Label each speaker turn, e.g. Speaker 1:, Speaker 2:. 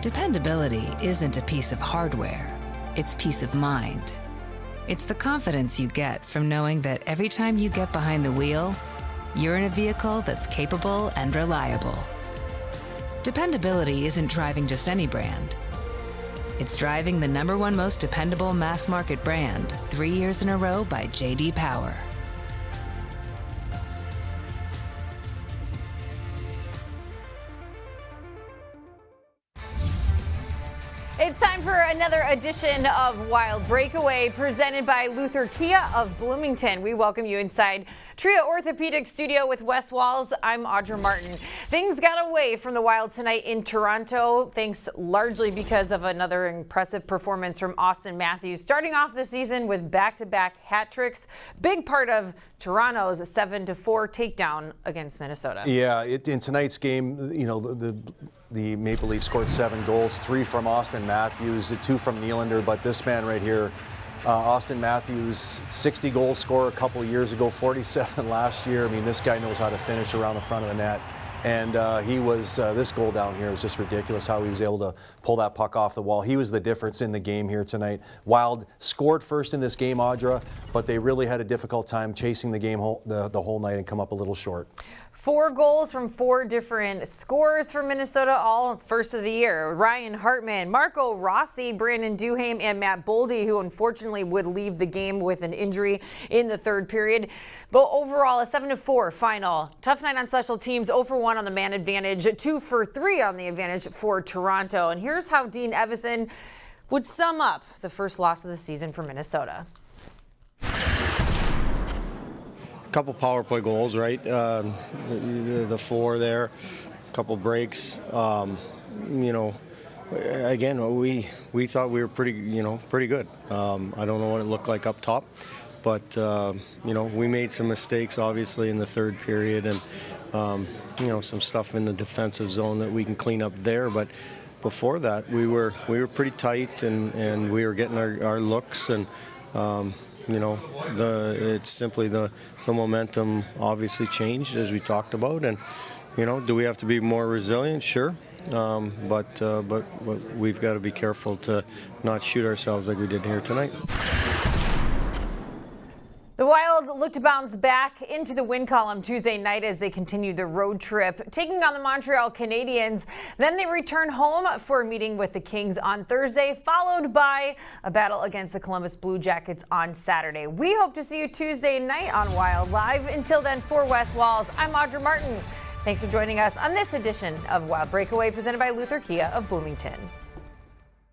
Speaker 1: Dependability isn't a piece of hardware, it's peace of mind. It's the confidence you get from knowing that every time you get behind the wheel, you're in a vehicle that's capable and reliable. Dependability isn't driving just any brand. It's driving the #1 most dependable mass market brand 3 years in a row by J.D. Power.
Speaker 2: It's time for another edition of Wild Breakaway, presented by Luther Kia of Bloomington. We welcome you inside Tria Orthopedic Studio with Wes Walls. I'm Audra Martin. Things got away from the Wild tonight in Toronto, thanks largely because of another impressive performance from Austin Matthews, starting off the season with back-to-back hat tricks. Big part of Toronto's 7-4 takedown against Minnesota.
Speaker 3: Yeah, in tonight's game, you know, the Maple Leafs scored 7 goals, 3 from Austin Matthews, 2 from Nylander, but this man right here, Austin Matthews, 60 goal scorer a couple of years ago, 47 last year. I mean, this guy knows how to finish around the front of the net. And he was, this goal down here was just ridiculous how he was able to pull that puck off the wall. He was the difference in the game here tonight. Wild scored first in this game, Audra, but they really had a difficult time chasing the game the whole night and come up a little short.
Speaker 2: 4 goals from 4 different scorers for Minnesota, all first of the year. Ryan Hartman, Marco Rossi, Brandon Duhaime, and Matt Boldy, who unfortunately would leave the game with an injury in the third period. But overall, a 7-4 final. Tough night on special teams, 0-for-1 on the man advantage, 2-for-3 on the advantage for Toronto. And here's how Dean Evison would sum up the first loss of the season for Minnesota.
Speaker 4: Couple power play goals, right? The 4 there, couple breaks. You know, again, we thought we were pretty good. I don't know what it looked like up top, but you know, we made some mistakes obviously in the third period, and you know, some stuff in the defensive zone that we can clean up there. But before that, we were pretty tight, and we were getting our looks, and you know, it's simply the momentum obviously changed, as we talked about. And you know, do we have to be more resilient? Sure, but we've got to be careful to not shoot ourselves like we did here tonight.
Speaker 2: The Wild look to bounce back into the win column Tuesday night as they continue the road trip, taking on the Montreal Canadiens. Then they return home for a meeting with the Kings on Thursday, followed by a battle against the Columbus Blue Jackets on Saturday. We hope to see you Tuesday night on Wild Live. Until then, for Wes Walls, I'm Audra Martin. Thanks for joining us on this edition of Wild Breakaway, presented by Luther Kia of Bloomington.